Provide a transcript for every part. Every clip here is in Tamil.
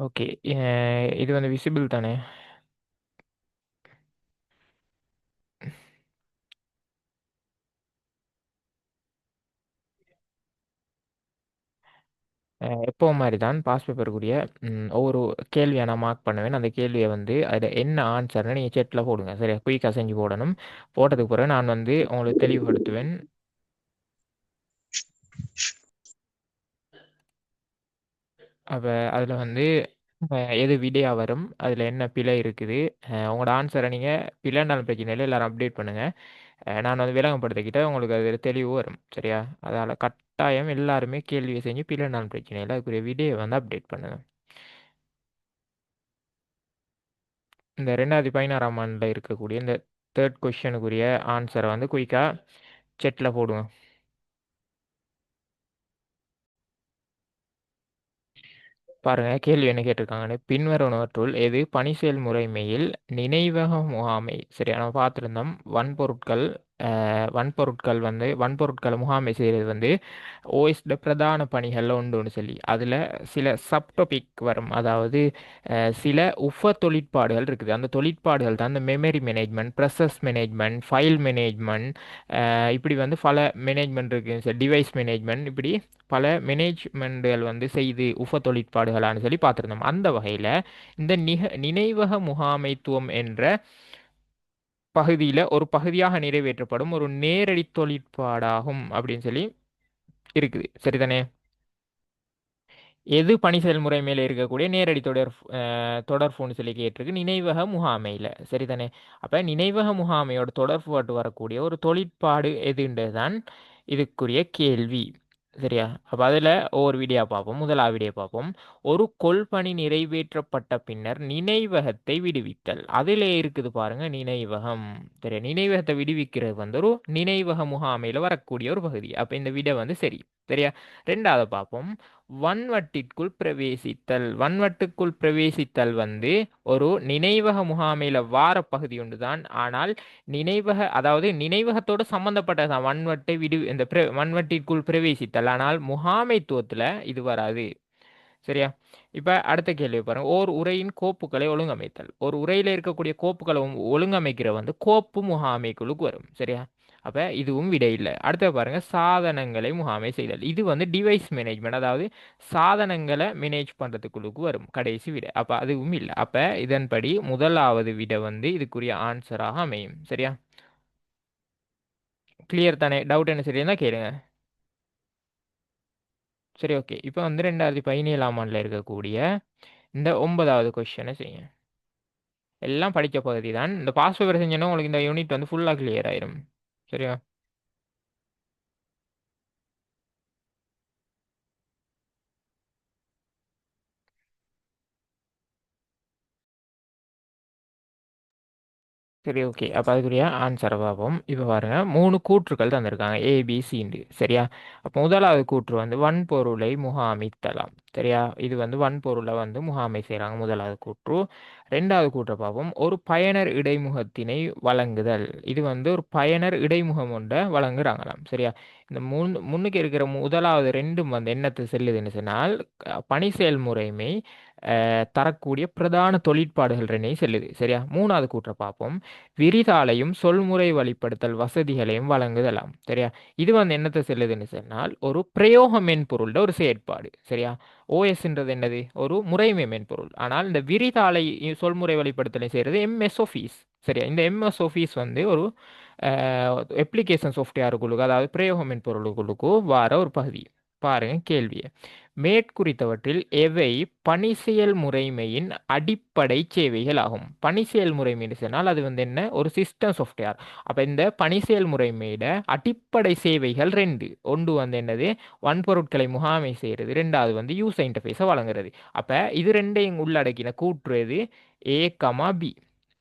ஓகே. இது வந்து விசிபிள் தானே? எப்பவும் மாதிரி தான் பாஸ் பேப்பருக்குரிய ஒவ்வொரு கேள்வியை நான் மார்க் பண்ணுவேன். அந்த கேள்வியை வந்து அதில் என்ன ஆன்சர்னு நீங்கள் செட்டில் போடுங்க. சரியா, குயிக்காக செஞ்சு போடணும். போட்டதுக்கு பிறகு நான் வந்து உங்களுக்கு தெளிவுபடுத்துவேன். அப்போ அதில் வந்து எது விடையா வரும், அதில் என்ன பிழை இருக்குது, உங்களோட ஆன்சரை நீங்கள் பிழைனாலும் பிரச்சனை இல்லை, எல்லாரும் அப்டேட் பண்ணுங்கள். நான் வந்து விளங்கப்படுத்திக்கிட்ட உங்களுக்கு அது தெளிவு வரும். சரியா, அதால் கட்டாயம் எல்லாருமே கேள்வியை செஞ்சு பிழைனாலும் பிரச்சனை இல்லை, அதுக்குரிய விடையை வந்து அப்டேட் பண்ணுங்கள். இந்த 2016ஆம் ஆண்டில் இருக்கக்கூடிய இந்த தேர்ட் கொஷனுக்குரிய ஆன்சரை வந்து குயிக்காக செட்டில் போடுவோம். பாருங்க, கேள்வி என்ன கேட்டிருக்காங்கன்னு. பின்வருவனவற்றுள் எது பணி செயல்முறைமையில் நினைவக முகாமை, சரியா நம்ம பார்த்துருந்தோம். வன்பொருட்கள் வந்து வன்பொருட்களை முகாமை செய்கிறது வந்து ஓஎஸ்ட பிரதான பணிகளில் ஒன்று சொல்லி அதில் சில சப்டாபிக் வரும். அதாவது சில உப தொழிற்பாடுகள் இருக்குது. அந்த தொழிற்பாடுகள் தான் இந்த memory management, process management, file management, இப்படி வந்து பல மேனேஜ்மெண்ட் இருக்குது. டிவைஸ் மேனேஜ்மெண்ட், இப்படி பல மேனேஜ்மெண்ட்கள் வந்து செய்து உப தொழிற்பாடுகளான்னு சொல்லி பார்த்துருந்தோம். அந்த வகையில் இந்த நினைவக முகாமைத்துவம் என்ற பகுதியில் ஒரு பகுதியாக நிறைவேற்றப்படும் ஒரு நேரடி தொழிற்பாடாகும் அப்படின்னு சொல்லி இருக்குது. சரிதானே? எது பணி செயல்முறை மேலே இருக்கக்கூடிய நேரடி தொடர்புன்னு சொல்லி கேட்டிருக்கு நினைவக முகாமையில். சரிதானே? அப்போ நினைவக முகாமையோட தொடர்பு வரக்கூடிய ஒரு தொழிற்பாடு எதுன்றது தான் இதுக்குரிய கேள்வி. சரியா, அப்போ அதில் ஒவ்வொரு வீடியோ பார்ப்போம். முதலாவது வீடியோ பார்ப்போம். ஒரு கொள்பணி நிறைவேற்றப்பட்ட பின்னர் நினைவகத்தை விடுவித்தல். அதில் இருக்குது பாருங்க, நினைவகம். சரியா, நினைவகத்தை விடுவிக்கிறது வந்து ஒரு நினைவக முகாமையில் வரக்கூடிய ஒரு பகுதி. அப்போ இந்த விடை வந்து சரி. சரியா, ரெண்டாவது பார்ப்போம். வன்வட்டிற்குள் பிரவேசித்தல். வன்வட்டுக்குள் பிரவேசித்தல் வந்து ஒரு நினைவக முகாமையில் வார பகுதி ஒன்று தான். ஆனால் அதாவது நினைவகத்தோடு சம்பந்தப்பட்டதான் இந்த வன்வட்டிற்குள் பிரவேசித்தல். ஆனால் முகாமைத்துவத்தில் இது வராது. சரியா, இப்போ அடுத்த கேள்வி பாருங்க. ஓர் உரையின் கோப்புகளை ஒழுங்கமைத்தல். ஒரு உரையில் இருக்கக்கூடிய கோப்புகளை ஒழுங்கமைக்கிற வந்து கோப்பு முகாமைக்குழுக்கு வரும். சரியா, அப்போ இதுவும் விடை இல்லை. அடுத்த பாருங்க, சாதனங்களை முகாமை செய்தல். இது வந்து டிவைஸ் மேனேஜ்மெண்ட், அதாவது சாதனங்களை மேனேஜ் பண்ணுறதுக்குள்ளுக்கு வரும். கடைசி விடை, அப்போ அதுவும் இல்லை. அப்போ இதன்படி முதலாவது விடை வந்து இதுக்குரிய ஆன்சராக அமையும். சரியா, கிளியர் தானே? டவுட் என்ன சரியா கேளுங்க. சரி, ஓகே. இப்போ வந்து 2017ஆம் ஆண்டில் இருக்கக்கூடிய இந்த 9வது கொஸ்டினை செய்யுங்க. எல்லாம் படித்த பகுதி தான். இந்த பாஸ் பேப்பர் செஞ்சோன்னா உங்களுக்கு இந்த யூனிட் வந்து ஃபுல்லாக கிளியர் ஆயிரும். சரியா, சரி, ஓகே. அப்போ அதுக்குரிய ஆன்சரை பார்ப்போம். இப்போ பாருங்க, 3 கூற்றுக்கள் தந்திருக்காங்க, ஏபிசின்னு. சரியா, அப்போ முதலாவது கூற்று வந்து வன்பொருளை முகாமித்தலாம். சரியா, இது வந்து வன்பொருளை வந்து முகாமை செய்கிறாங்க, முதலாவது கூற்று. ரெண்டாவது கூற்றை பார்ப்போம். ஒரு பயனர் இடைமுகத்தினை வழங்குதல். இது வந்து ஒரு பயனர் இடைமுகம் ஒன்றை வழங்குறாங்களாம். சரியா, இந்த முன்னுக்கு இருக்கிற முதலாவது ரெண்டும் வந்து என்னத்தை செல்லுதுன்னு சொன்னால் பணி செயல்முறைமை தரக்கூடிய பிரதான தொழிற்பாடுகள் ரெண்டையும் செல்லுது. சரியா, மூணாவது கூற்றை பார்ப்போம். விரிதாளையும் சொல்முறை வழிப்படுத்தல் வசதிகளையும் வழங்குதலாம். சரியா, இது வந்து என்னத்தை செல்லுதுன்னு சொன்னால் ஒரு பிரயோக மென்பொருளோட ஒரு செயற்பாடு. சரியா, ஓஎஸ்ன்றது என்னது? ஒரு முறைமை மென்பொருள். ஆனால் இந்த விரிதாளை சொல்முறை வழிப்படுத்தலை செய்கிறது எம்எஸ் ஆஃபீஸ். சரியா, இந்த எம்எஸ் ஆஃபீஸ் வந்து ஒரு அப்ளிகேஷன் சாஃப்ட்வேருக்குள்ளுக்கு, அதாவது பிரயோக மென்பொருளுக்குள்ளுக்கு வார ஒரு பகுதி. பாருங்க கேள்வியை. மேற்குறித்தவற்றில் எவை பணி செயல்முறைமையின் அடிப்படை சேவைகள் ஆகும்? பணி செயல்முறைமை சொன்னால் அது வந்து என்ன? ஒரு சிஸ்டம் சாஃப்ட்வேர். அப்போ இந்த பணி செயல்முறைமையோட அடிப்படை சேவைகள் ரெண்டு. ஒன்று வந்து என்னது? வன்பொருட்களை முகாமை செய்கிறது. ரெண்டாவது வந்து யூசர் இன்டர்ஃபேஸை வழங்குறது. அப்போ இது ரெண்டையும் உள்ளடக்கின கூற்று எது? ஏ கமா பி.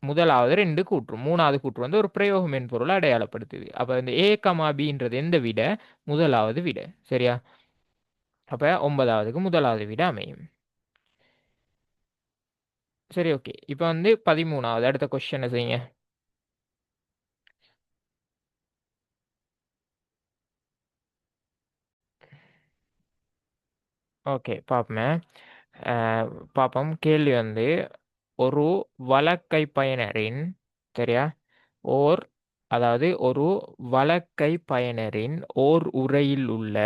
முதலாவது ரெண்டு கூற்று. மூணாவது கூற்று வந்து ஒரு பிரயோக மென்பொருளை அடையாளப்படுத்துது. அப்போ இந்த ஏ கமா பின்றது எந்த விட? முதலாவது விட. சரியா, அப்போ 9வதுக்கு முதலாவது விட அமையும். சரி, ஓகே. இப்போ வந்து 13வது அடுத்த கொஸ்டினை செய்யுங்க. ஓகே, பார்ப்போமே. அஹ், பாப்போம். கேள்வி வந்து ஒரு வலக்கை பயனரின், சரியா, ஓர் அதாவது ஒரு வலக்கை பயனரின் ஓர் உரையில் உள்ள,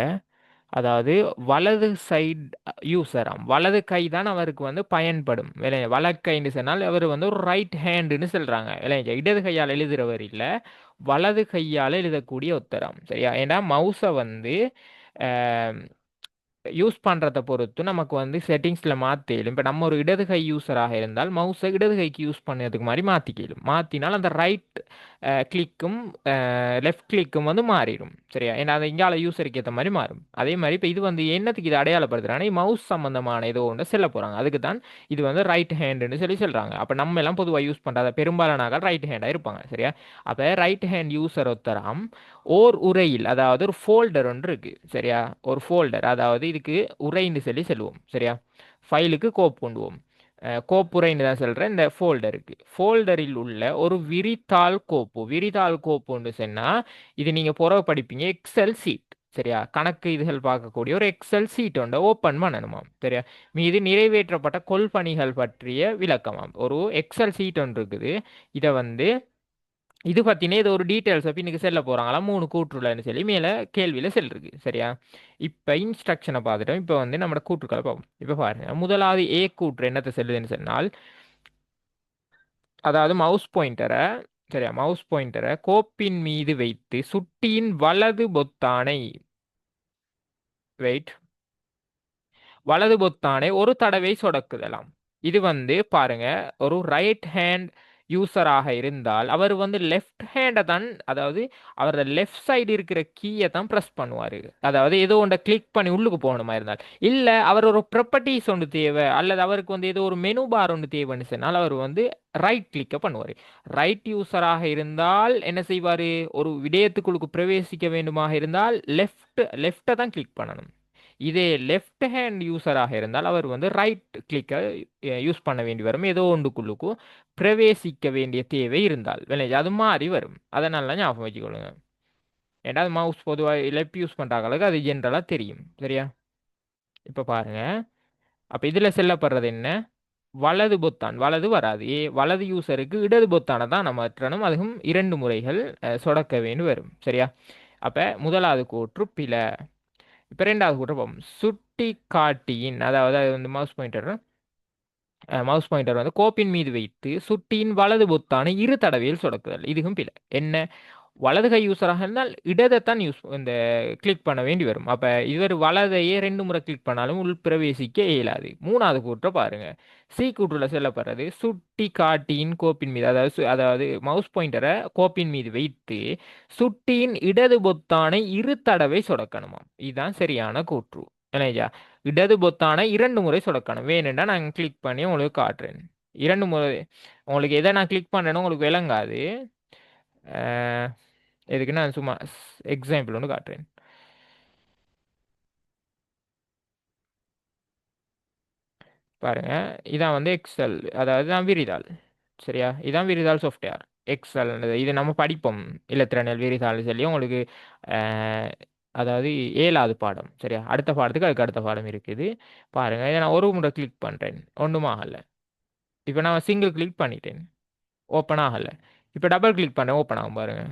அதாவது வலது சைடு யூசராம், வலது கை தான் அவருக்கு வந்து பயன்படும். வலக்கைன்னு சொன்னால் அவர் வந்து ஒரு ரைட் ஹேண்டுன்னு சொல்றாங்க. இல்லையா, இடது கையால் எழுதுறவர் இல்ல, வலது கையால் எழுதக்கூடிய உத்தரம். சரியா, ஏன்னா மவுஸை வந்து யூஸ் பண்ணுறத பொறுத்து நமக்கு வந்து செட்டிங்ஸில் மாற்றிடும். இப்போ நம்ம ஒரு இடது கை யூஸராக இருந்தால் மவுஸை இடது கைக்கு யூஸ் பண்ணதுக்கு மாதிரி மாற்றிக்கலும். மாற்றினால் அந்த ரைட் கிளிக்கும் லெஃப்ட் கிளிக்கும் வந்து மாறிடும். சரியா, ஏன்னா அது இங்கால யூஸருக்கு ஏற்ற மாதிரி மாறும். அதே மாதிரி இப்போ இது வந்து என்னத்துக்கு இது அடையாளப்படுத்துறாங்கன்னா மவுஸ் சம்மந்தமான ஏதோ ஒன்று செல்ல போகிறாங்க, அதுக்கு தான் இது வந்து ரைட் ஹேண்டுன்னு சொல்லி சொல்கிறாங்க. அப்போ நம்ம எல்லாம் பொதுவாக யூஸ் பண்ணுறத பெரும்பாலான ரைட் ஹேண்டாக இருப்பாங்க. சரியா, அப்போ ரைட் ஹேண்ட் யூஸர் ஒருத்தராம் ஓர் உரையில், அதாவது ஒரு ஃபோல்டர் ஒன்று இருக்கு. சரியா, ஒரு ஃபோல்டர், அதாவது இதுக்கு உரைன்னு சொல்லி சொல்லுவோம். சரியா, ஃபைலுக்கு கோப்பு கொண்டுவோம். கோப்புரைன்னு தான் சொல்கிறேன். இந்த ஃபோல்டருக்கு, ஃபோல்டரில் உள்ள ஒரு விரிதாள் கோப்பு, விரிதாள் கோப்புன்னு சொன்னால் இது நீங்கள் புறவு படிப்பீங்க, எக்ஸல் சீட். சரியா, கணக்கு இதுகள் பார்க்கக்கூடிய ஒரு எக்ஸல் சீட் ஒன்றை ஓப்பன் பண்ணணுமாம். சரியா, மீது நிறைவேற்றப்பட்ட கொள்பணிகள் பற்றிய விளக்கமாம். ஒரு எக்ஸல் சீட் ஒன்று இருக்குது. இதை வந்து இது பத்தினே இது ஒரு டீட்டெயில்ஸ் இன்னைக்கு செல்ல போறாங்களா, 3 கூற்றுலன்னு சொல்லி மேல கேள்வியில செல் இருக்கு. சரியா, இப்ப இன்ஸ்ட்ரக்ஷனை பார்த்துட்டோம். இப்ப வந்து நம்ம கூற்றுக்களை பார்ப்போம். இப்ப பாருங்க, முதலாவது ஏ கூற்று என்னத்தை செல்லுதுன்னு சொன்னால், அதாவது மவுஸ் பாயிண்டரை, சரியா, மவுஸ் பாயிண்டரை கோப்பின் மீது வைத்து சுட்டியின் வலது பொத்தானை, வெயிட், வலது பொத்தானை ஒரு தடவை சொடக்குதலாம். இது வந்து பாருங்க, ஒரு ரைட் ஹேண்ட் யூசராக இருந்தால் அவர் வந்து லெஃப்ட் ஹேண்டை தான், அதாவது அவரோட லெஃப்ட் சைடு இருக்கிற கீயை தான் ப்ரெஸ் பண்ணுவார். அதாவது ஏதோ ஒன்றை கிளிக் பண்ணி உள்ளுக்கு போகணுமா இருந்தால், இல்லை அவர் ஒரு ப்ராப்பர்ட்டிஸ் ஒன்று தேவை அல்லது அவருக்கு வந்து ஏதோ ஒரு மெனு பார் ஒன்று தேவைன்னு சொன்னால் அவர் வந்து ரைட் கிளிக்கை பண்ணுவார். ரைட் யூசராக இருந்தால் என்ன செய்வார், ஒரு விடயத்துக்குள்ளுக்கு பிரவேசிக்க வேண்டுமாக இருந்தால் லெஃப்ட்டை தான் கிளிக் பண்ணணும். இதே லெஃப்ட் ஹேண்ட் யூசராக இருந்தால் அவர் வந்து ரைட் கிளிக்கை யூஸ் பண்ண வேண்டி வரும். ஏதோ ஒன்றுக்குள்ளுக்கும் பிரவேசிக்க வேண்டிய தேவை இருந்தால் விளையாச்சு அது மாதிரி வரும். அதனால ஞாபகம் வச்சுக்கொள்ளுங்க. ஏன்னா மவுஸ் பொதுவாக லெஃப்ட் யூஸ் பண்ணுறாங்களுக்கு அது ஜென்ரலாக தெரியும். சரியா, இப்போ பாருங்க, அப்போ இதில் செல்லப்படுறது என்ன, வலது பொத்தான், வலது வராது. வலது யூசருக்கு இடது பொத்தானை தான் நம்ம மாற்றணும். அதுவும் 2 முறைகள் சொடக்க வேண்டி வரும். சரியா, அப்போ முதலாவது கூற்று பிழை. இப்போ ரெண்டாவது கூற்று பார்ப்போம். சுட்டி காட்டியின், அதாவது அது வந்து மவுஸ் பாயிண்டர் வந்து கோப்பின் மீது வைத்து சுட்டியின் வலது பொத்தானை 2 தடவையில் சொடக்குதல், இதுவும் பிழை. என்ன, வலது கை யூஸராக இருந்தால் இடதைத்தான் யூஸ் இந்த கிளிக் பண்ண வேண்டி வரும். அப்போ இவர் வலதையே 2 முறை கிளிக் பண்ணாலும் உள் பிரவேசிக்க இயலாது. மூணாவது கூற்றை பாருங்க, சி கூற்றுல செல்லப்படுறது சுட்டி காட்டியின் கோப்பின் மீது, அதாவது அதாவது மவுஸ் பாயிண்டரை கோப்பின் மீது வைத்து சுட்டியின் இடது பொத்தானை 2 தடவை சொடக்கணுமாம். இதுதான் சரியான கூற்று. இல்லையா, இடது பொத்தானை 2 முறை சொடக்கணும். வேணும்னா நான் கிளிக் பண்ணி உங்களுக்கு காட்டுறேன். 2 முறை. உங்களுக்கு எதை நான் கிளிக் பண்ணுறேன்னு உங்களுக்கு விளங்காது. அஹ், எதுக்கு நான் சும்மா எக்ஸாம்பிள் ஒன்று காட்டுறேன். பாருங்க, இதான் வந்து எக்ஸல், அதாவது நான் விரிதாள். சரியா, இதான் விரிதாள் சாஃப்ட்வேர். எக்ஸல் இது நம்ம படிப்போம் இலத்திரனியல் விரிதாள் சொல்லி உங்களுக்கு. அஹ், அதாவது 7வது பாடம். சரியா, அடுத்த பாடத்துக்கு அதுக்கு அடுத்த பாடம் இருக்குது. பாருங்க, இதை நான் ஒரு முறை கிளிக் பண்ணுறேன், ஒன்றும் ஆகலை. இப்போ நான் சிங்கிள் கிளிக் பண்ணிட்டேன், ஓப்பன் ஆகலை. இப்போ டபுள் கிளிக் பண்ணேன், ஓப்பன் ஆகும் பாருங்க.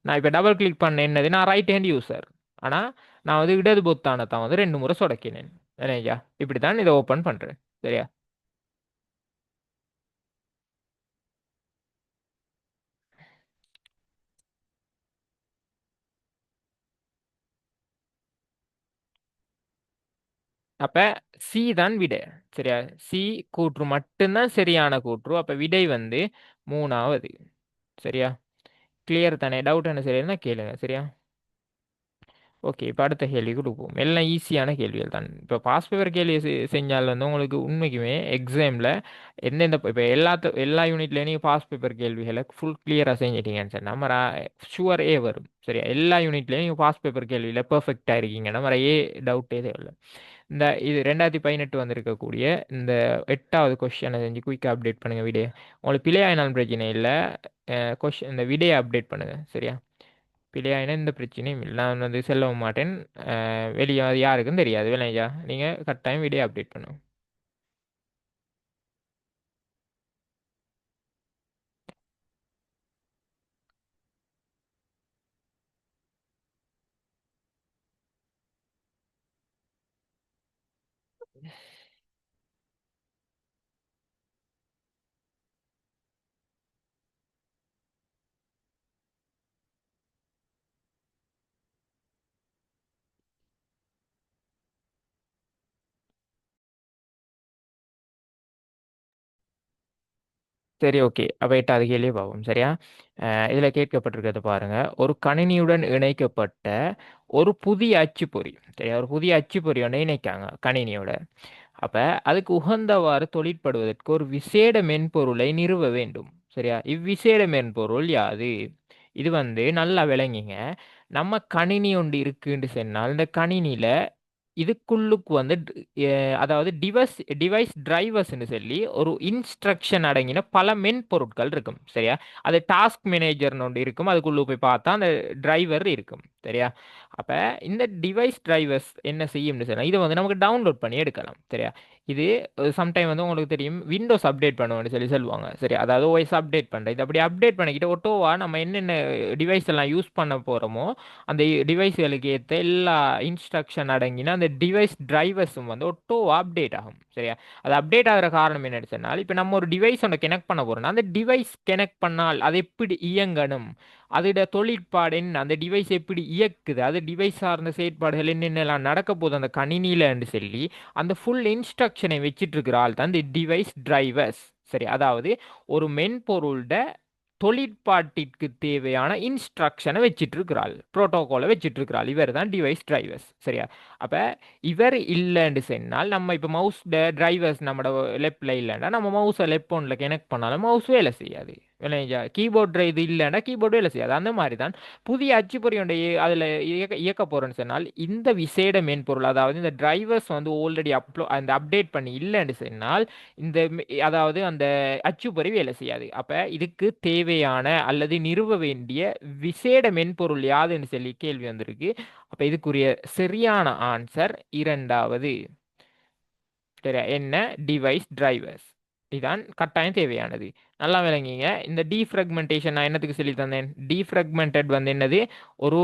நான் இப்போ டபுள் கிளிக் பண்ண என்னது, நான் ரைட் ஹேண்ட் யூசர், ஆனால் நான் வந்து இடது பொத்தானை தான் வந்து 2 முறை சொடக்கினேன். இல்லையா, இப்படி தான் இதை ஓப்பன் பண்ணுறேன். சரியா, அப்போ சி தான் விடை. சரியா, சி கூற்று மட்டும்தான் சரியான கூற்று. அப்போ விடை வந்து 3வது. சரியா, கிளியர் தானே, டவுட் என்ன சரியா கேளுங்க. சரியா, ஓகே. இப்போ அடுத்த கேள்வி கொடுப்போம். எல்லாம் ஈஸியான கேள்விகள் தான். இப்போ பாஸ் பேப்பர் கேள்வி செஞ்சால் வந்து உங்களுக்கு உண்மைக்குமே எக்ஸாமில் எந்தெந்த இப்போ எல்லா யூனிட்லேயும் நீங்கள் பாஸ் பேப்பர் கேள்விகளை ஃபுல் கிளியராக செஞ்சிட்டீங்கன்னு சொன்னால் நம்ம ஷுவர் ஏ வரும். சரியா, எல்லா யூனிட்லேயும் நீங்கள் பாஸ் பேப்பர் கேள்வியில் பெர்ஃபெக்டாக இருக்கீங்கன்னா நம்ம ஏ டவுட்டே தேவையில்லை. இந்த இது 2018 வந்திருக்கக்கூடிய இந்த 8வது கொஸ்டினை செஞ்சு குயிக்காக அப்டேட் பண்ணுங்கள் வீடியோ. உங்களுக்கு பிழையாயினாலும் பிரச்சனை இல்லை. கொஸ்டின் இந்த வீடியோ அப்டேட் பண்ணுங்கள். சரியா, பிழையாயினா எந்த பிரச்சனையும் இல்லை, நான் வந்து செல்லவும் மாட்டேன். வெளியே அது யாருக்கும் தெரியாது. விளையா, நீங்கள் கட்டாயம் வீடியோ அப்டேட் பண்ணுங்க. சரி, ஓகே. அப்ப 8வது கேள்விய பார்ப்போம். சரியா? இதுல கேட்கப்பட்டிருக்கிறத பாருங்க. ஒரு கணினியுடன் இணைக்கப்பட்ட ஒரு புதிய அச்சுப்பொறி. சரியா? ஒரு புதிய அச்சுப்பொறி ஒண்ண இணைக்காங்க கணினியோட. அப்ப அதுக்கு உகந்தவாறு தொழிற்படுவதற்கு ஒரு விசேட மென்பொருளை நிறுவ வேண்டும். சரியா? இவ்விசேட மென்பொருள் யாது? இது வந்து நல்லா விளங்கிங்க. நம்ம கணினி ஒன்று இருக்குன்னு சொன்னால் இந்த கணினியில இதுக்குள்ளுக்கு வந்து அதாவது டிவைஸ் டிரைவர்ஸ்னு சொல்லி ஒரு இன்ஸ்ட்ரக்ஷன் அடங்கின பல மென்பொருட்கள் இருக்கும். சரியா? அது டாஸ்க் மேனேஜர்னு ஒன்று இருக்கும். அதுக்குள்ள போய் பார்த்தா அந்த டிரைவர் இருக்கும். சரியா? அப்ப இந்த டிவைஸ் டிரைவர்ஸ் என்ன செய்யும்னு சொன்னா இதை வந்து நமக்கு டவுன்லோட் பண்ணி எடுக்கலாம். சரியா? இது சம்டைம் வந்து உங்களுக்கு தெரியும் விண்டோஸ் அப்டேட் பண்ணுவோம்னு சொல்லி சொல்லுவாங்க. சரி, அதாவது ஓஎஸ் அப்டேட் பண்ணுறது. இது அப்படி அப்டேட் பண்ணிக்கிட்டு ஒட்டோவா நம்ம என்னென்ன டிவைஸ் எல்லாம் யூஸ் பண்ண போகிறோமோ அந்த டிவைஸ்களுக்கு ஏற்ற எல்லா இன்ஸ்ட்ரக்ஷன் அடங்கினா அந்த டிவைஸ் டிரைவர்ஸும் வந்து ஒட்டோவா அப்டேட் ஆகும். சரியா? அது அப்டேட் ஆகிற காரணம் என்னன்னு சொன்னால் இப்போ நம்ம ஒரு டிவைஸ் ஒன்று கனெக்ட் பண்ண போறோம்னா அந்த டிவைஸ் கனெக்ட் பண்ணால் அது எப்படி இயங்கணும், அதோட தொழிற்பாடு என்ன, அந்த டிவைஸ் எப்படி இயக்குது, அது டிவைஸ் சார்ந்த செயற்பாடுகள் என்னென்னலாம் நடக்க போகுது அந்த கணினியிலன்னு சொல்லி அந்த ஃபுல் இன்ஸ்ட்ரக்ஷனை வச்சிட்டு இருக்கிற ஆள் தான் இந்த டிவைஸ் டிரைவர்ஸ். சரி, அதாவது ஒரு மென்பொருளோட தொழிற்பாட்டிற்கு தேவையான இன்ஸ்ட்ரக்ஷனை வச்சிட்டு இருக்கிறாள், புரோட்டோகாலை வச்சிட்டு இருக்கிறாள். இவர் தான் டிவைஸ் டிரைவர்ஸ். சரியா? அப்ப இவர் இல்லைன்னு சொன்னால் நம்ம இப்போ மவுஸ் டிரைவர்ஸ் நம்மளோட லெஃப்ட்ல இல்லைன்னா நம்ம மவுஸை லெஃப்ட் ஒன்ல கனெக்ட் பண்ணாலும் மவுஸ் வேலை செய்யாது. கீபோர்டு இது இல்லைன்னா கீபோர்டு வேலை செய்யாது. அந்த மாதிரி தான் புதிய அச்சுப்பொறி ஒன்றை அதில் இயக்க போறேன்னு சொன்னால் இந்த விசேட மென்பொருள் அதாவது இந்த டிரைவர்ஸ் வந்து ஆல்ரெடி அந்த அப்டேட் பண்ணி இல்லைன்னு சொன்னால் இந்த அதாவது அந்த அச்சுப்பொறி வேலை செய்யாது. அப்ப இதுக்கு தேவையான அல்லது நிறுவ வேண்டிய விசேட மென்பொருள் யாதுன்னு சொல்லி கேள்வி வந்திருக்கு. அப்ப இதுக்குரிய சரியான ஆன்சர் இரண்டாவது. சரியா? என்ன? Device drivers. இதான் கட்டாயம் தேவையானது. நல்லா விளங்கிங்க. இந்த டீஃப்ரக்மெண்டேஷன் நான் என்னத்துக்கு சொல்லி தந்தேன்? டீஃப்ரக்மெண்டட் வந்து என்னது? ஒரு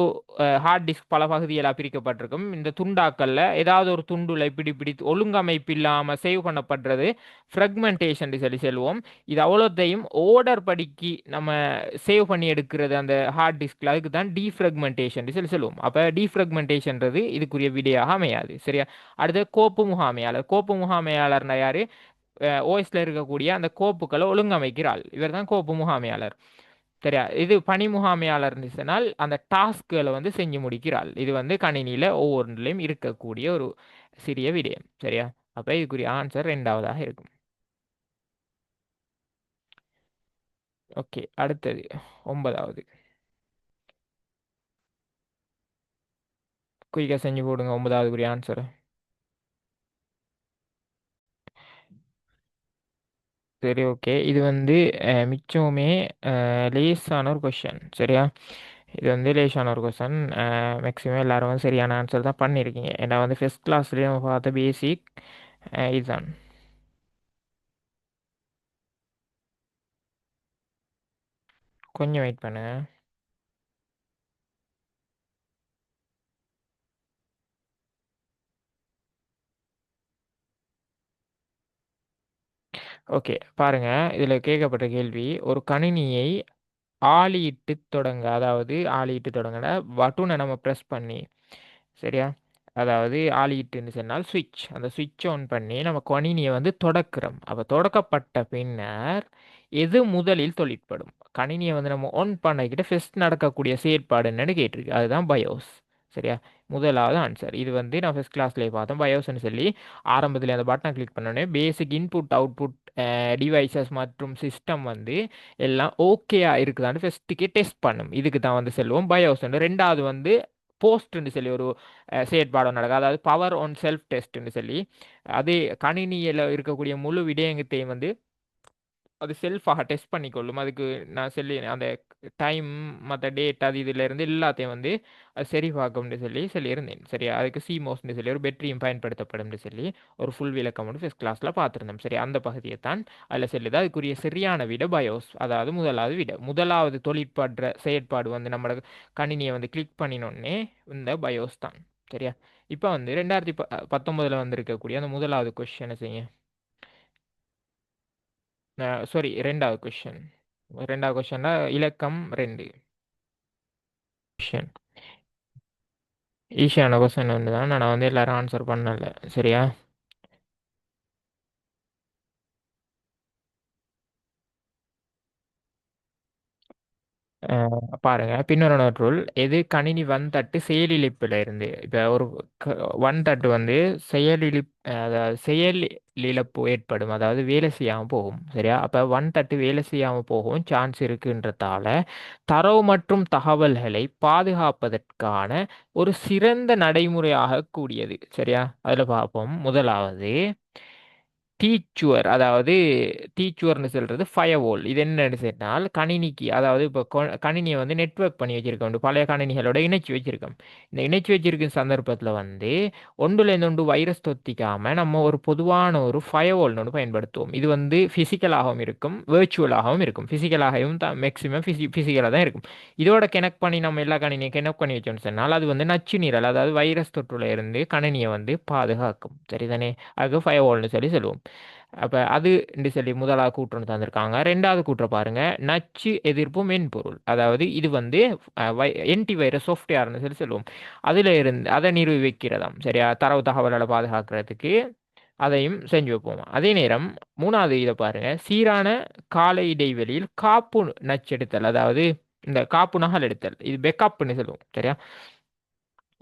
ஹார்ட் டிஸ்க் பல பகுதிகளாக பிரிக்கப்பட்டிருக்கும். இந்த துண்டாக்கல்ல ஏதாவது ஒரு துண்டுல இப்படி இப்படி ஒழுங்கமைப்பு இல்லாமல் சேவ் பண்ணப்படுறது ஃப்ரக்மெண்டேஷன் சொல்லி சொல்லுவோம். இது அவ்வளோத்தையும் ஓர்டர் படிக்கு நம்ம சேவ் பண்ணி எடுக்கிறது அந்த ஹார்ட் டிஸ்க்ல, அதுக்கு தான் டீஃப்ரக்மெண்டேஷன் சொல்லி சொல்லுவோம். அப்போ டீஃப்ரக்மெண்டேஷன்றது இதுக்குரிய விடையாக அமையாது. சரியா? அடுத்து கோப்பு முகாமையாளர். கோப்பு முகாமையாளர்னா யாரு? ஓஎஸ்ல இருக்கக்கூடிய அந்த கோப்புகளை ஒழுங்கமைக்கிறாள். இவர் தான் கோப்பு முகாமையாளர். சரியா? இது பணி முகாமையாளர் சொன்னால் அந்த டாஸ்க்களை வந்து செஞ்சு முடிக்கிறாள். இது வந்து கணினியில ஒவ்வொன்றிலையும் இருக்கக்கூடிய ஒரு சிறிய விடயம். சரியா? அப்ப இதுக்குரிய ஆன்சர் இரண்டாவதாக இருக்கும். ஓகே, அடுத்தது 9வது. குயிக்கா செஞ்சு போடுங்க 9வதுக்குரிய ஆன்சர். சரி, ஓகே. இது வந்து மிச்சமுமே லேசான ஒரு கொஷன். சரியா? இது வந்து லேசான ஒரு கொஷன். மேக்ஸிமம் எல்லாரும் வந்து சரியான ஆன்சர் தான் பண்ணியிருக்கீங்க. ஏன்னா வந்து ஃபர்ஸ்ட் கிளாஸ்லேயே நம்ம பார்த்த பேசிக் இதுதான். கொஞ்சம் வெயிட் பண்ணுங்க. ஓகே, பாருங்க. இதில் கேட்கப்பட்ட கேள்வி ஒரு கணினியை ஆளியிட்டு தொடங்க, அதாவது ஆளியிட்டு தொடங்கின பட்டனை நம்ம ப்ரெஸ் பண்ணி. சரியா? அதாவது ஆளியிட்டுன்னு சொன்னால் சுவிட்ச், அந்த சுவிட்ச் ஆன் பண்ணி நம்ம கணினியை வந்து தொடக்கிறோம். அப்போ தொடக்கப்பட்ட பின்னர் எது முதலில் தொழிற்படும்? கணினியை வந்து நம்ம ஆன் பண்ணிக்கிட்டு ஃபர்ஸ்ட் நடக்கக்கூடிய செயற்பாடு என்னன்னு கேட்டிருக்கு. அதுதான் பயோஸ். சரியா? முதலாவது ஆன்சர். இது வந்து நான் ஃபர்ஸ்ட் கிளாஸ்லேயே பார்த்தோம். பயோஸ்னு சொல்லி ஆரம்பத்தில் அந்த பட்டனை கிளிக் பண்ணோடனே பேசிக் இன்புட் அவுட்புட் டிவைசஸ் மற்றும் சிஸ்டம் வந்து எல்லாம் ஓகேயா இருக்குதான்னு ஃபர்ஸ்ட்டுக்கே டெஸ்ட் பண்ணும். இதுக்கு தான் வந்து செல்வோம் பயோஸ். ரெண்டாவது வந்து போஸ்ட்னு சொல்லி ஒரு செயற்பாடு நடக்கும். அதாவது பவர் ஆன் செல்ஃப் டெஸ்ட்னு சொல்லி அது கணினியில் இருக்கக்கூடிய முழு விடயங்கத்தையும் வந்து அது செல்ஃபாக டெஸ்ட் பண்ணிக்கொள்ளும். அதுக்கு நான் சொல்லி அந்த டைம் மற்ற டேட் அது இதிலிருந்து எல்லாத்தையும் வந்து அது சரி பார்க்கும்னு சொல்லி சொல்லியிருந்தேன். சரியா? அதுக்கு சிமோஸ்னு சொல்லி ஒரு பேட்டரியும் பயன்படுத்தப்படும்னு சொல்லி ஒரு ஃபுல் விளக்கம் வந்து ஃபர்ஸ்ட் கிளாஸில் பார்த்துருந்தோம். சரி, அந்த பகுதியை தான் அதில் சொல்லுது. அதுக்குரிய சரியான விட பயோஸ், அதாவது முதலாவது விட. முதலாவது தொழிற்பாடுற செயற்பாடு வந்து நம்மளோட கணினியை வந்து கிளிக் பண்ணினோடனே இந்த பயோஸ் தான். சரியா? இப்போ வந்து 2019 வந்திருக்கக்கூடிய அந்த முதலாவது கொஸ்டினை செய்யுங்க. சாரி, ரெண்டாவது கொஸ்டின். ரெண்டாவது கொஸ்டின்ல இலக்கம் 2. கொஸ்டின் ஈஸியான கொஸ்டின் வந்து தான் நான் வந்து எல்லாரும் ஆன்சர் பண்ணல. சரியா? பாருங்க, பின்வருவன ரூல் எது கணினி வன்தட்டு செயலிழப்புல இருந்து இப்போ ஒரு வன்தட்டு வந்து செயலிழப் அதாவது செயலிழப்பு ஏற்படும், அதாவது வேலை செய்யாமல் போகும். சரியா? அப்போ வன்தட்டு வேலை செய்யாமல் போகவும் சான்ஸ் இருக்குன்றதால தரவு மற்றும் தகவல்களை பாதுகாப்பதற்கான ஒரு சிறந்த நடைமுறையாக கூடியது. சரியா? அதில் பார்ப்போம். முதலாவது டீச்சுவர், அதாவது டீச்சுவர்னு சொல்றது ஃபயர்வால். இது என்னன்னு சொன்னால் கணினிக்கு, அதாவது இப்போ கணினியை வந்து நெட்வொர்க் பண்ணி வச்சிருக்கோம், பழைய கணினிகளோட இணைச்சி வச்சிருக்கோம். இந்த இணைச்சி வச்சிருக்க சந்தர்ப்பத்தில் வந்து ஒன்றுலேருந்து ஒன்று வைரஸ் தொத்திக்காம நம்ம ஒரு பொதுவான ஒரு ஃபயர்வால்னு ஒன்று பயன்படுத்துவோம். இது வந்து ஃபிசிக்கலாகவும் இருக்கும், வேர்ச்சுவலாகவும் இருக்கும். ஃபிசிக்கலாகவும் தான் மேக்ஸிமம் ஃபிசிக்கலாக தான் இருக்கும். இதோட கனெக்ட் பண்ணி நம்ம எல்லா கணினியும் கனெக்ட் பண்ணி வச்சோம்னு சொன்னால் அது வந்து நச்சு நீரல், அதாவது வைரஸ் தொற்றுல இருந்து கணினியை வந்து பாதுகாக்கும். சரிதானே? அதுக்கு ஃபயர்வால்னு சொல்லி சொல்லுவோம். அப்போ அது என்று சொல்லி முதலாவது கூற்று தந்திருக்காங்க. ரெண்டாவது கூற்றை பாருங்க, நச்சு எதிர்ப்பு மென்பொருள், அதாவது இது வந்து என்டி வைரஸ் சாஃப்ட்வேர்னு சொல்லி சொல்லுவோம். அதில் இருந்து அதை நிரூபிக்கிறதாம். சரியா? தரவு தகவல்களை பாதுகாக்கிறதுக்கு அதையும் செஞ்சு வைப்போம். அதே நேரம் மூணாவது இதை பாருங்க, சீரான கால இடைவெளியில் காப்பு நச்செடுத்தல், அதாவது இந்த காப்பு நகல் எடுத்தல், இது பெக்கப்னு சொல்லுவோம். சரியா?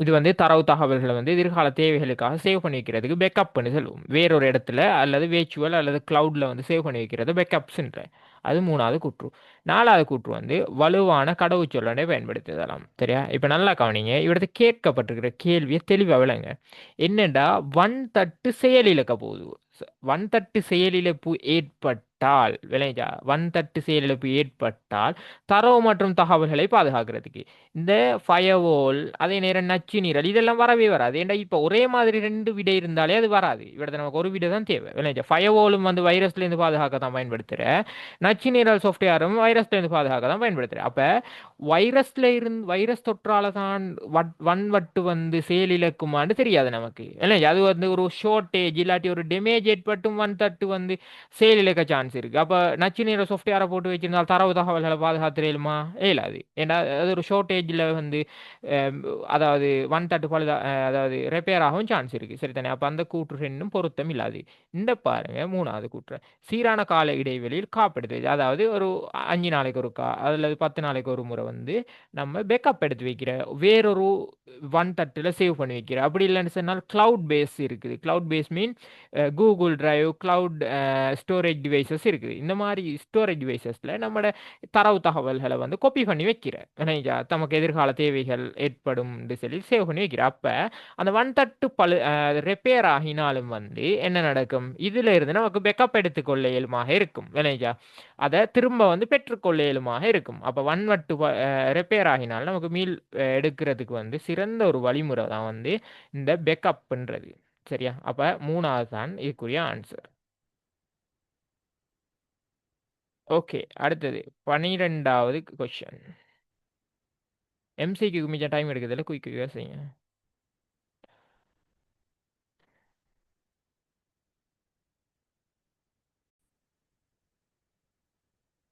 இது வந்து தரவு தகவல்களை வந்து எதிர்கால தேவைகளுக்காக சேவ் பண்ணி வைக்கிறதுக்கு பேக்கப் பண்ணி சொல்லுவோம். வேறொரு இடத்துல அல்லது வேர்ச்சுவல் அல்லது கிளவுட்ல வந்து சேவ் பண்ணி வைக்கிறது பேக்கப்ஸ்ன்ற. அது மூணாவது கூற்று. நாலாவது கூற்று வந்து வலுவான கடவுச்சொல்லனை பயன்படுத்துதலாம். சரியா? இப்போ நல்லா கவனிங்க, இவிடத்து கேட்கப்பட்டிருக்கிற கேள்வியை தெளிவாக விளங்க. என்னடா வன் தட்டு செயலிழக்க போகுது. வன் தட்டு செயலிழப்பு ஏற்பட்டால், விளைஞ்சா வன் தட்டு செயலிழப்பு ஏற்பட்டால் தரவு மற்றும் தகவல்களை பாதுகாக்கிறதுக்கு இந்த ஃபயர்வால், அதே நேரம் நச்சு நீரல், இதெல்லாம் வரவே வராது. ஏன்டா இப்போ ஒரே மாதிரி ரெண்டு விடை இருந்தாலே அது வராது. இவிடத்தை நமக்கு ஒரு விடை தான் தேவை. விளைஞ்சா ஃபயர்வாலும் வந்து வைரஸ்லேருந்து பாதுகாக்க தான் பயன்படுத்துகிற, நச்சு நீரல் சாஃப்ட்வேரும் வைரஸ்லேருந்து பாதுகாக்க தான் பயன்படுத்துகிற. அப்போ வைரஸ்ல இருந்து வைரஸ் தொற்றால தான் வன்வட்டு வந்து செயலிழக்குமான்னு தெரியாது நமக்கு. இல்லை, அது வந்து ஒரு ஷார்ட்டேஜ் இல்லாட்டி ஒரு டேமேஜ் ஏற்பட்டும் வன்தட்டு வந்து செயலிழக்க சான்ஸ் இருக்கு. அப்போ நச்சு நீர சாஃப்ட்வேரை போட்டு வச்சிருந்தால் தரவு தகவல்களை பாதுகாத்துருமா? இயலாது. ஏன்னா அது ஒரு ஷார்ட்டேஜில் வந்து அஹ், அதாவது வன்தட்டு அதாவது ரிப்பேர் ஆகவும் சான்ஸ் இருக்கு. சரி தானே? அப்போ அந்த கூற்று ரெண்டும் பொருத்தம் இல்லாது. இந்த பாருங்க மூணாவது கூற்று, சீரான கால இடைவெளியில் காப்பெடுத்து, அதாவது ஒரு 5 நாளைக்கு ஒரு அல்லது 10 நாளைக்கு ஒரு முறை வந்து நம்ம பேக்கப் எடுத்து வைக்கிற, வேறொரு ஒன் தட்டில் சேவ் பண்ணி வைக்கிற. அப்படி இல்லைன்னு சொன்னால் கிளவுட் பேஸ் இருக்குது. Cloud base mean Google drive, cloud storage devices இருக்குது. இந்த மாதிரி ஸ்டோரேஜ் டிவைசஸில் நம்மளோட தரவு தகவல்களை வந்து காப்பி பண்ணி வைக்கிற, தமக்கு எதிர்கால தேவைகள் ஏற்படும் சொல்லி சேவ் பண்ணி வைக்கிற. அப்போ அந்த ஒன் தட்டு ரிப்பேர் ஆகினாலும் வந்து என்ன நடக்கும், இதுல இருந்து நமக்கு பேக்கப் எடுத்துக்கொள்ள இயலுமாக இருக்கும். விளைஞ்சா அதை திரும்ப வந்து பெற்றுக்கொள்ள இயலுமாக இருக்கும். அப்போ வன்வட்டு ரிப்பேர் ஆகினால் நமக்கு மீள் எடுக்கிறதுக்கு வந்து சிறந்த ஒரு வழிமுறை தான் வந்து இந்த பேக்கப்ன்றது. சரியா? அப்போ மூணாவது தான் இதுக்குரிய ஆன்சர். ஓகே, அடுத்தது 12வது கொஸ்டின். எம்சிக்கு மிச்சம் டைம் எடுக்கிறதுல குயிக்காக செய்யுங்க.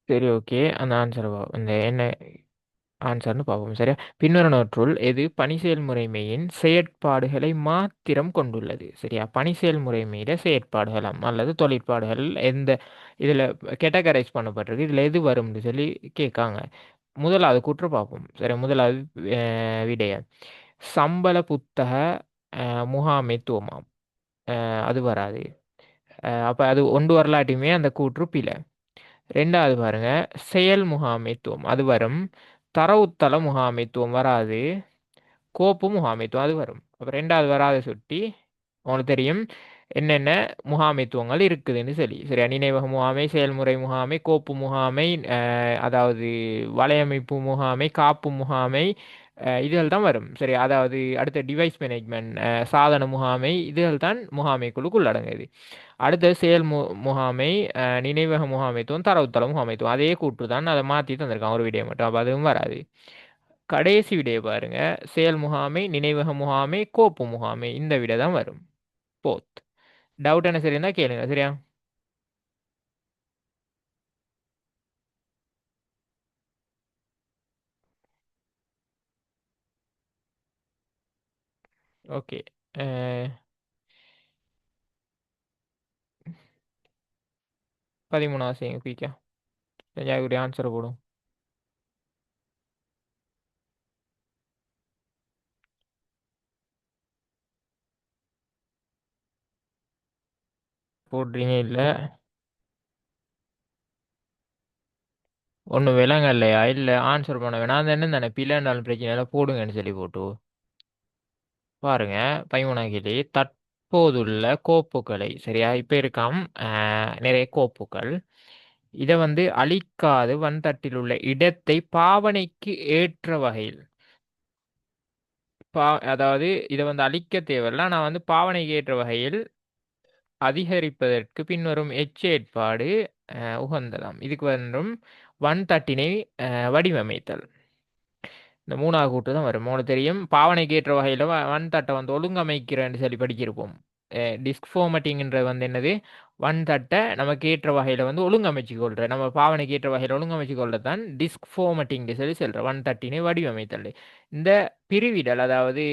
சரி, ஓகே. அந்த ஆன்சர் இந்த என்ன ஆன்சர்னு பார்ப்போம். சரியா? பின்வருவனவற்றுள் எது பணி செயல்முறைமையின் செயற்பாடுகளை மாத்திரம் கொண்டுள்ளது? சரியா? பணி செயல்முறைமையில செயற்பாடுகளாம் அல்லது தொழிற்பாடுகள் எந்த இதில் கேட்டகரைஸ் பண்ணப்பட்டிருக்கு, இதில் எது வரும்னு சொல்லி கேட்காங்க. முதலாவது கூற்று பார்ப்போம். சரி, முதலாவது விடய சம்பள புத்தக முகாமைத்துவமாம். அது வராது. அப்போ அது ஒன்று வரலாட்டியுமே அந்த கூற்று பிழை. ரெண்டாவது பாருங்க, செயல் முகாமைத்துவம் அது வரும். தரவுத்தள முகாமைத்துவம் வராது. கோப்பு முகாமைத்துவம் அது வரும். அப்போ ரெண்டாவது வராத சுட்டி உங்களுக்கு தெரியும் என்னென்ன முகாமைத்துவங்கள் இருக்குதுன்னு சொல்லி. சரியா? நினைவக முகாமை, செயல்முறை முகாமை, கோப்பு முகாமை, அதாவது வலையமைப்பு முகாமை, காப்பு முகாமை, இதுகள் தான் வரும். சரி, அதாவது அடுத்த டிவைஸ் மேனேஜ்மெண்ட், சாதன முகாமை, இதுகள் தான் முகாமைக்குழுக்குள் அடங்குது. அடுத்த செயல் முகாமை, நினைவக முகாமைத்துவம், தரவுத்தள முகாமைத்துவம் அதே கூற்று தான், அதை மாற்றி தந்திருக்கான் ஒரு வீடியோ மட்டும். அப்போ அதுவும் வராது. கடைசி விடைய பாருங்க. செயல் முகாமை, நினைவக முகாமை, கோப்பு முகாமை, இந்த விடை தான் வரும். போத். டவுட் என்ன சரியா இருந்தா கேளுங்க, சரியா? ஓகே. 13 செய்யுங்க குயிக்கா. செஞ்சாக்குரிய ஆன்சர் போடும். போடுறீங்க இல்ல? ஒன்றும் விலங்க இல்லையா? இல்லை ஆன்சர் பண்ண வேணாம். அந்த என்ன தானே பிள்ளை இருந்தாலும் பிரச்சனை இல்லை, போடுங்கன்னு சொல்லி போட்டு பாருங்க. 13 கேள்வி. தற்போதுள்ள கோப்புகளை சரியா இப்ப இருக்காம். நிறைய கோப்புகள். இதை வந்து அழிக்காது வன்தட்டில் உள்ள இடத்தை பாவனைக்கு ஏற்ற வகையில் அதாவது இதை வந்து அழிக்க தேவையில்ல, நான் வந்து பாவனைக்கு ஏற்ற வகையில் அதிகரிப்பதற்கு பின்வரும் எச்சேற்பாடு உகந்ததாம். இதுக்கு வந்தும் வன்தட்டினை வடிவமைத்தல். இந்த மூணாவது கூட்டு தான் வரும். உங்களுக்கு தெரியும், பாவனைக்கு ஏற்ற வகையில் வன் தட்டை வந்து ஒழுங்கமைக்கிறேன்னு சொல்லி படிச்சிருப்போம். டிஸ்க் ஃபார்மட்டிங்கிறது வந்து என்னது? வன் தட்டை நமக்கு ஏற்ற வகையில் வந்து ஒழுங்கமைச்சு கொள்ற, நம்ம பாவனைக்கு ஏற்ற வகையில் ஒழுங்கமைச்சு கொள்றது தான் டிஸ்க் ஃபார்மட்டிங் சொல்லி சொல்கிற. வன் தட்டினை வடிவமைத்தல். இந்த பிரிவிடல், அதாவது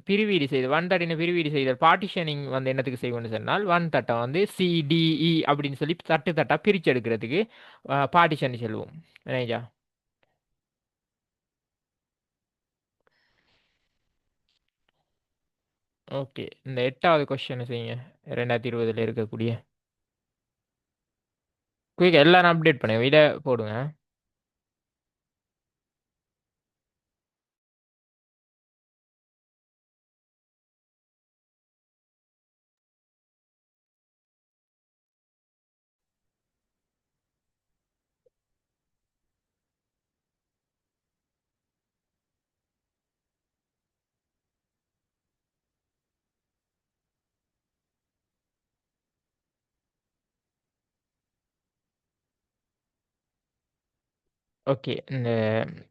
பிரிவீடு செய்தல், வன் தட்டினை பிரிவீடு செய்தல், பார்ட்டிஷனிங் வந்து என்னத்துக்கு செய்வோம்னு சொன்னால், வன் தட்டை வந்து சிடிஇ அப்படின்னு சொல்லி தட்டு தட்டா பிரிச்சு எடுக்கிறதுக்கு பார்ட்டிஷன் சொல்லுவோம். நினைச்சா? ஓகே. இந்த 8வது கொஸ்டின் செய்யுங்க. 2020 இருக்கக்கூடிய குயிக் எல்லாரும் அப்டேட் பண்ணுங்க. இதை போடுங்க. ஓகே. இந்த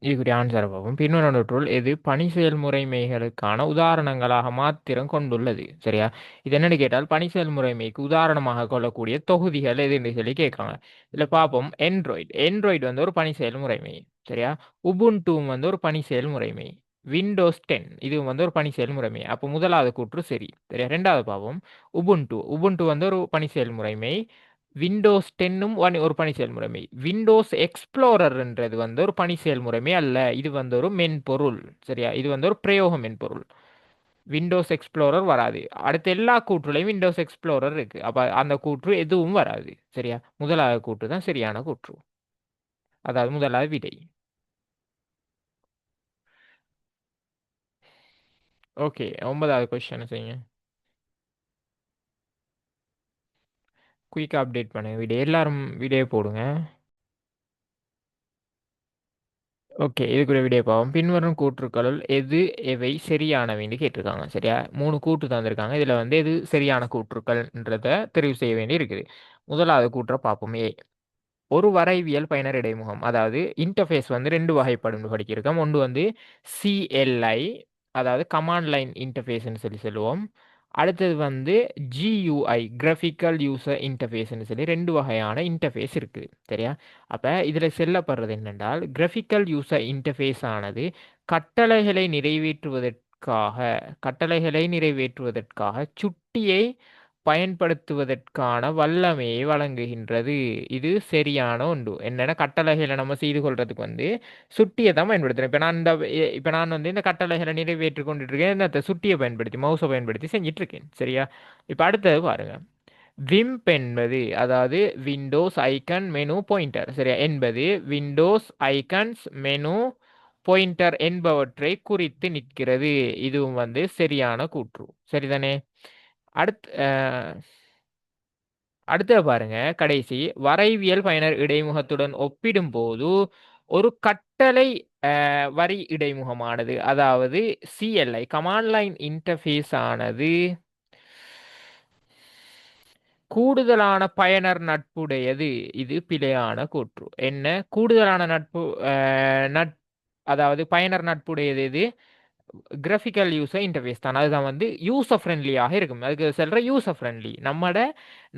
இதுக்குரிய ஆன்சரை பார்ப்போம். பின்வருவனவற்றுள் எது பணி செயல்முறைமைகளுக்கான உதாரணங்களாக மாத்திரம் கொண்டுள்ளது? சரியா? இது என்னன்னு கேட்டால், பணி செயல்முறைமைக்கு உதாரணமாக கொள்ளக்கூடிய தொகுதிகள் எதுன்னு சொல்லி கேட்காங்க. இதில் பார்ப்போம். Android வந்து ஒரு பணி செயல்முறைமை. சரியா? உபுண்டு வந்து ஒரு பணி செயல்முறைமை. விண்டோஸ் 10 இது வந்து ஒரு பணி செயல்முறைமை. அப்போ முதலாவது கூற்று சரி. சரியா? ரெண்டாவது பார்ப்போம். உபுண்டு வந்து ஒரு பணி செயல்முறைமை. விண்டோஸ் 10ம் ஒரு பணி செயல்முறைமை. விண்டோஸ் எக்ஸ்ப்ளோரர்ன்றது வந்து ஒரு பணி செயல்முறைமை அல்ல, இது வந்து ஒரு மென்பொருள். சரியா? இது வந்து ஒரு பிரயோக மென்பொருள். விண்டோஸ் எக்ஸ்ப்ளோரர் வராது. அடுத்த எல்லா கூற்றுலையும் விண்டோஸ் எக்ஸ்ப்ளோரர் இருக்கு. அப்ப அந்த கூற்று எதுவும் வராது. சரியா? முதலாவது கூற்று தான் சரியான கூற்று. அதாவது முதலாவது விடை. ஓகே. 9வது கொஸ்டின் செய்யுங்க. குயிக்கா அப்டேட் பண்ணுங்க. விடை எல்லாரும் விடையை போடுங்க. ஓகே. இதுக்குரிய விடைய பார்ப்போம். பின்வரும் கூற்றுக்களுள் எது எவை சரியானவைன்னு கேட்டிருக்காங்க. சரியா? 3 கூற்று தந்திருக்காங்க. இதுல வந்து எது சரியான கூற்றுக்கள்ன்றத தெரிவு செய்ய வேண்டி இருக்குது. முதலாவது கூற்றை பார்ப்போம். ஒரு வரைவியல் பயனர் இடைமுகம், அதாவது இன்டர்ஃபேஸ் வந்து ரெண்டு வகைப்படும் படிச்சிருக்கோம். ஒன்று வந்து சிஎல்ஐ, அதாவது கமாண்ட் லைன் இன்டர்ஃபேஸ்ன்னு சொல்லி சொல்லுவோம். அடுத்தது வந்து ஜியூஐ, கிராஃபிக்கல் யூசர் இன்டர்ஃபேஸ்ன்னு சொல்லி ரெண்டு வகையான இன்டர்ஃபேஸ் இருக்குது. சரியா? அப்போ இதில் செல்லப்படுறது என்னென்றால், கிராஃபிக்கல் யூசர் இன்டர்ஃபேஸ் ஆனது கட்டளைகளை நிறைவேற்றுவதற்காக கட்டளைகளை நிறைவேற்றுவதற்காக சுட்டியை பயன்படுத்துவதற்கான வல்லமையை வழங்குகின்றது. இது சரியான ஒன்று. என்னென்ன கட்டளைகளை நம்ம செய்து கொள்றதுக்கு வந்து சுட்டியை தான் பயன்படுத்துறேன். இப்போ நான் வந்து இந்த கட்டளைகளை நிறைவேற்றி கொண்டுட்டு இருக்கேன். இந்த சுட்டியை பயன்படுத்தி, மவுஸை பயன்படுத்தி செஞ்சுட்டு இருக்கேன். சரியா? இப்போ அடுத்தது பாருங்க. விம்ப் என்பது, அதாவது விண்டோஸ் ஐக்கன் மெனு பாயிண்டர். சரியா? என்பது விண்டோஸ் ஐக்கன்ஸ் மெனு பாயிண்டர் என்பவற்றை குறித்து நிற்கிறது. இதுவும் வந்து சரியான கூற்று. சரிதானே? அடுத்து அடுத்தது பாருங்க. கடைசி வரைவியல் பயனர் இடைமுகத்துடன் ஒப்பிடும்போது ஒரு கட்டளை வரி இடைமுகமானது, அதாவது சிஎல்ஐ கமாண்ட் லைன் இன்டர்ஃபேஸ் ஆனது கூடுதலான பயனர் நட்புடையது. இது பிழையான கூற்று. என்ன கூடுதலான நட்பு? அதாவது பயனர் நட்புடையது எது? கிராஃபிக்கல் யூசர் இன்டர்ஃபேஸ் தான். அதுதான் வந்து யூசர் ஃப்ரெண்ட்லியாக இருக்கும். அதுக்கு சொல்ற யூசர் ஃப்ரெண்ட்லி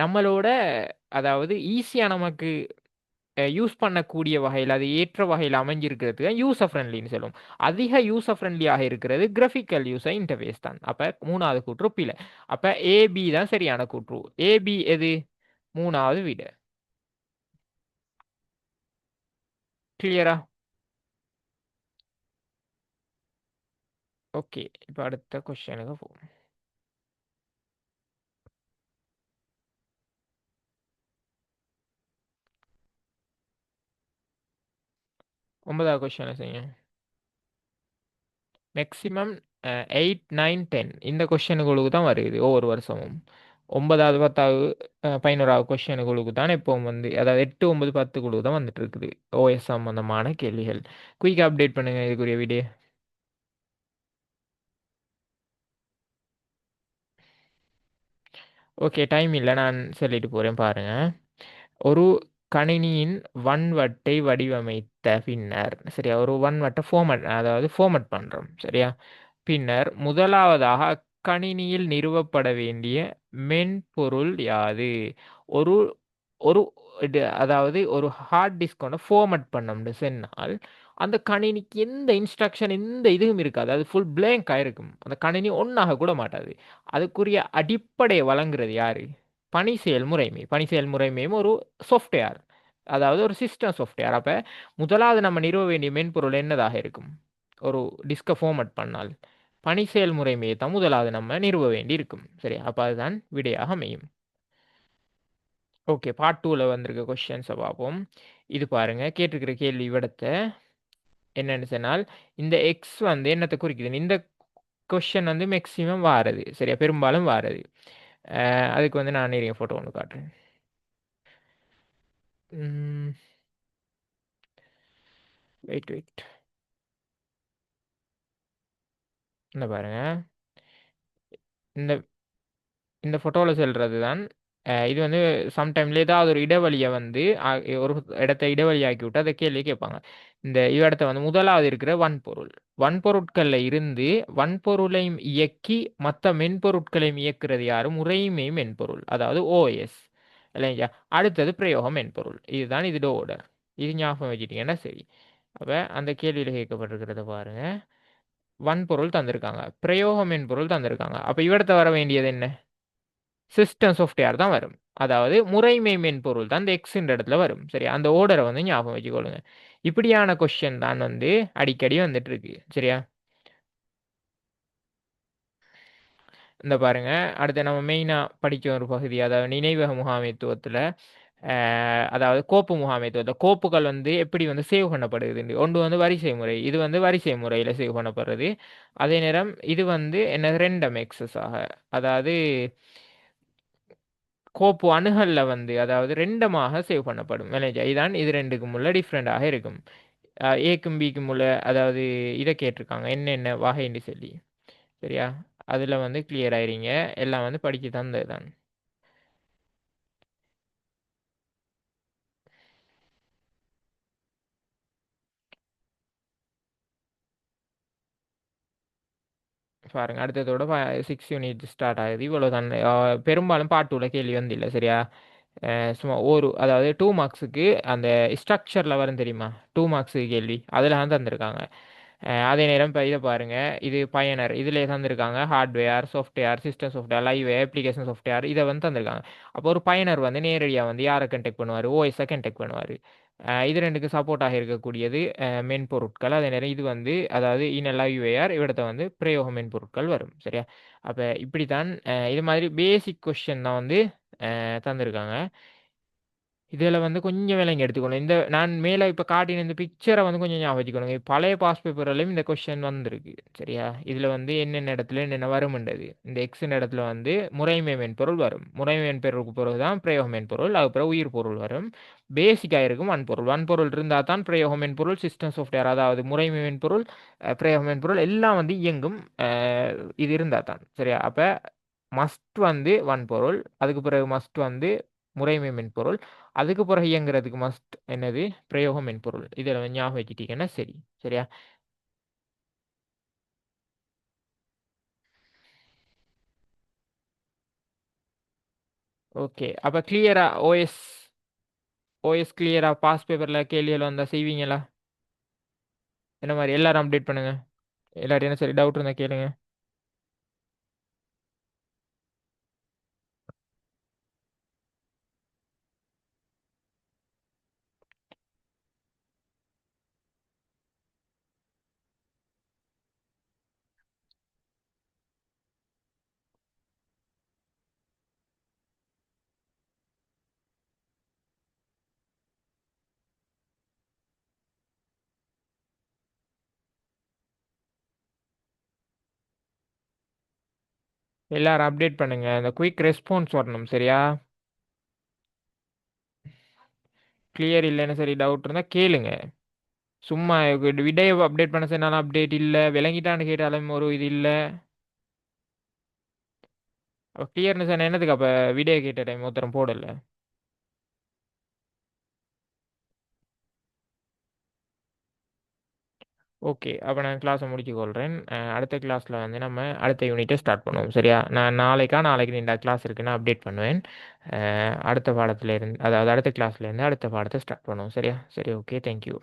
நம்மளோட அதாவது ஈஸியா நமக்கு யூஸ் பண்ணக்கூடிய வகையில் அது ஏற்ற வகையில் அமைஞ்சிருக்கிறதுக்கு யூசர் ஃப்ரெண்ட்லின்னு சொல்லுவோம். அதிக யூசர் ஃப்ரெண்ட்லியாக இருக்கிறது கிராஃபிக்கல் யூசர் இன்டர்ஃபேஸ் தான். அப்ப மூணாவது கூற்று பிழை. அப்ப ஏபி தான் சரியான கூற்று. ஏபி எது? மூணாவது வீடு. கிளியரா? ஓகே, இப்போ அடுத்த கொஸ்டினுக்கு போவோம். 9வது கொஸ்டினை செய்யுங்க. மேக்ஸிமம் 8, 9, 10 இந்த கொஸ்டினுகளுக்கு தான் வருது ஒவ்வொரு வருஷமும். 9வது 10வது 11வது கொஸ்டினுகளுக்கு தான் இப்போ வந்து அதாவது 8, 9, 10 குழுக்கு தான் வந்துட்டு இருக்குது ஓஎஸ் சம்பந்தமான கேள்விகள். குயிக் அப்டேட் பண்ணுங்க இதுக்குரிய வீடியோ. ஓகே, டைம் இல்லை, நான் சொல்லிட்டு போகிறேன் பாருங்க. ஒரு கணினியின் வன்வட்டை வடிவமைத்த பின்னர் சரியா ஒரு வன்வட்டை ஃபார்மட் அதாவது ஃபார்மட் பண்ணுறோம் சரியா. பின்னர் முதலாவதாக அக்கணினியில் நிறுவப்பட வேண்டிய மென்பொருள் யாது? ஒரு ஒரு அதாவது ஒரு ஹார்ட் டிஸ்க் ஒன்று ஃபார்மட் பண்ணோம்னு சொன்னால் அந்த கணினிக்கு எந்த இன்ஸ்ட்ரக்ஷன் எந்த இதுவும் இருக்காது. அது ஃபுல் பிளாங்காக இருக்கும். அந்த கணினி ஒன்றாக கூட மாட்டாது. அதுக்குரிய அடிப்படையை வழங்குறது யாரு? பணி செயல்முறைமை. பணி செயல்முறைமையும் ஒரு சாஃப்ட்வேர், அதாவது ஒரு சிஸ்டம் சாஃப்ட்வேர். அப்போ முதலாவது நம்ம நிறுவ வேண்டிய மென்பொருள் என்னதாக இருக்கும்? ஒரு டிஸ்கை ஃபார்மட் பண்ணால் பணி செயல்முறைமையை தான் முதலாவது நம்ம நிறுவ வேண்டி இருக்கும். சரி, அப்போ அதுதான் விடையாக அமையும். ஓகே, பார்ட் 2ல வந்திருக்க கொஸ்டின்ஸை பார்ப்போம். இது பாருங்க, கேட்டிருக்கிற கேள்வி விடத்தை என்னன்னு சொன்னால் இந்த எக்ஸ் வந்து என்னத்தை குறிக்குது? இந்த கொஸ்டின் வந்து மேக்ஸிமம் வாரது சரியா, பெரும்பாலும் வாரது. அதுக்கு வந்து நான் நிறைய ஃபோட்டோ ஒன்று காட்டுறேன். வெயிட் வெயிட், இந்த பாருங்க. இந்த இந்த ஃபோட்டோவில் செல்றது தான். இது வந்து சம்டைம்ல ஏதாவது ஒரு இடைவெளியை வந்து ஒரு இடத்த இடைவெளியாக்கி விட்டு அதை கேள்வி கேட்பாங்க. இந்த இடத்த வந்து முதலாவது இருக்கிற வன்பொருள், வன்பொருட்களில் இருந்து வன்பொருளையும் இயக்கி மற்ற மென்பொருட்களையும் இயக்குறது யாரு? முறைமை மென்பொருள், அதாவது ஓஎஸ் இல்லைங்களா. அடுத்தது பிரயோகம் மென்பொருள். இதுதான் இதோட ஓர்டர். இது ஞாபகம் வச்சுட்டீங்கன்னா சரி. அப்போ அந்த கேள்வியில் கேட்கப்பட்டிருக்கிறத பாருங்க. வன்பொருள் தந்திருக்காங்க, பிரயோகம் மென்பொருள் தந்திருக்காங்க. அப்போ இவடத்த வர வேண்டியது என்ன? சிஸ்டம் சாஃப்ட்வேர் தான் வரும். அதாவது முறைமை மென்பொருள் தான் இந்த எக்ஸ்ன்ற இடத்துல வரும். சரி, அந்த ஓர்டரை வந்து ஞாபகம் வச்சுக்கொள்ளுங்க. இப்படியான கொஸ்டின் தான் வந்து அடிக்கடி வந்துட்டு இருக்கு சரியா. இந்த பாருங்க, அடுத்து நம்ம மெயினாக படிக்க ஒரு பகுதி, அதாவது நினைவக முகாமைத்துவத்தில் அதாவது கோப்பு முகாமைத்துவத்தில் கோப்புகள் வந்து எப்படி வந்து சேவ் பண்ணப்படுது. ஒன்று வந்து வரிசை முறை, இது வந்து வரிசை முறையில் சேவ் பண்ணப்படுறது. அதே நேரம் இது வந்து என்ன ரெண்டம் எக்ஸஸ் ஆக, அதாவது கோப்பு அணுகல்ல வந்து அதாவது ரெண்டமாக சேவ் பண்ணப்படும் மேனேஜர். இதான் இது ரெண்டுக்கும் உள்ள டிஃப்ரெண்டாக இருக்கும். ஏக்கும் பிக்கும் உள்ள அதாவது இதை கேட்டிருக்காங்க என்னென்ன வகைன்னு சொல்லி சரியா. அதில் வந்து கிளியர் ஆயிருங்க, எல்லாம் வந்து படித்து தந்தது தான். பாருங்க, அடுத்ததோட 6 யூனிட் ஸ்டார்ட் ஆகுது. இவ்வளோ தான். பெரும்பாலும் பார்ட் 2ல கேள்வி வந்து இல்லை சரியா. சும்மா ஒரு அதாவது 2 மார்க்ஸுக்கு அந்த ஸ்ட்ரக்சரில் வரும் தெரியுமா, 2 மார்க்ஸுக்கு கேள்வி அதில் தான் தந்திருக்காங்க. அதே நேரம் இப்போ இதை பாருங்கள், இது பயனர் இதில் தந்திருக்காங்க hardware software system software liveware application software இதை வந்து தந்திருக்காங்க. அப்போ ஒரு பயனர் வந்து நேரடியாக வந்து யாரை கண்டெக்ட் பண்ணுவார்? ஓஎஸை கண்டெக்ட் பண்ணுவார். இது ரெண்டுக்கு சப்போர்ட்டாக இருக்கக்கூடியது மென்பொருட்கள். அதே நேரம் இது வந்து அதாவது இன லைவ்வேர் இவிடத்தை வந்து பிரயோக மென்பொருட்கள் வரும் சரியா. அப்போ இப்படி தான் இது மாதிரி பேசிக் கொஸ்டின் தான் வந்து தந்திருக்காங்க. இதில் வந்து கொஞ்சம் விலைங்க எடுத்துக்கணும். இந்த நான் மேலே இப்போ காட்டின இந்த பிக்சரை வந்து கொஞ்சம் ஞாபகம் வச்சுக்கணுங்க. பழைய பாஸ் பேப்பர்லையும் இந்த கொஸ்டின் வந்திருக்கு சரியா. இதில் வந்து என்னென்ன இடத்துல என்னென்ன வரும்ன்றது, இந்த எக்ஸின் இடத்துல வந்து முறைமை மென்பொருள் வரும். முறைமை மென்பொருளுக்கு பிறகு தான் பிரயோக மென்பொருள், அது பிறகு உயிர் பொருள் வரும். பேசிக்காக இருக்கும் வன்பொருள். வன்பொருள் இருந்தால் தான் பிரயோக மென்பொருள் சிஸ்டம் சாஃப்ட்வேர், அதாவது முறைமை மென்பொருள் பிரயோக மென்பொருள் எல்லாம் வந்து இயங்கும். இது இருந்தால் தான் சரியா. அப்போ மஸ்ட் வந்து வன்பொருள், அதுக்கு பிறகு மஸ்ட் வந்து முறைமை மென்பொருள், அதுக்கு பிறகு இயங்குறதுக்கு மஸ்ட் என்னது? பிரயோகம் மென்பொருள். இதில் ஞாபகம் வச்சுட்டீங்கன்னா சரி சரியா. ஓகே. அப்ப கிளியரா ஓஎஸ் கிளியரா பாஸ் பேப்பர்ல கேள்விகள் வந்தா செய்வீங்களா? என்ன மாரி எல்லாரும் அப்டேட் பண்ணுங்க. எல்லாரும் என்ன சரி டவுட் இருந்தா கேளுங்க. எல்லாரும் அப்டேட் பண்ணுங்க. அந்த குயிக் ரெஸ்பான்ஸ் வரணும் சரியா? கிளியர் இல்லைன்னு சரி டவுட் இருந்தா கேளுங்க. சும்மா விடையை அப்டேட் பண்ண சொன்னாலும் அப்டேட் இல்ல, விளங்கிட்டான்னு கேட்டாலும் ஒரு இது இல்ல. அப்ப கிளியர்னஸ் என்னதுக்கு அப்ப வீடியோ கேட்ட டைம் உத்தரம் போடல? ஓகே. அப்போ நான் கிளாஸை முடிச்சு கொள்கிறேன். அடுத்த கிளாஸில் வந்து நம்ம அடுத்த யூனிட்டை ஸ்டார்ட் பண்ணுவோம் சரியா? நான் நாளைக்கு இந்த கிளாஸ் இருக்குன்னு அப்டேட் பண்ணுவேன். அடுத்த பாடத்துல இருந்து, அதாவது அடுத்த கிளாஸ்ல இருந்து அடுத்த பாடத்தை ஸ்டார்ட் பண்ணுவோம் சரியா? சரி, ஓகே, தேங்க்யூ.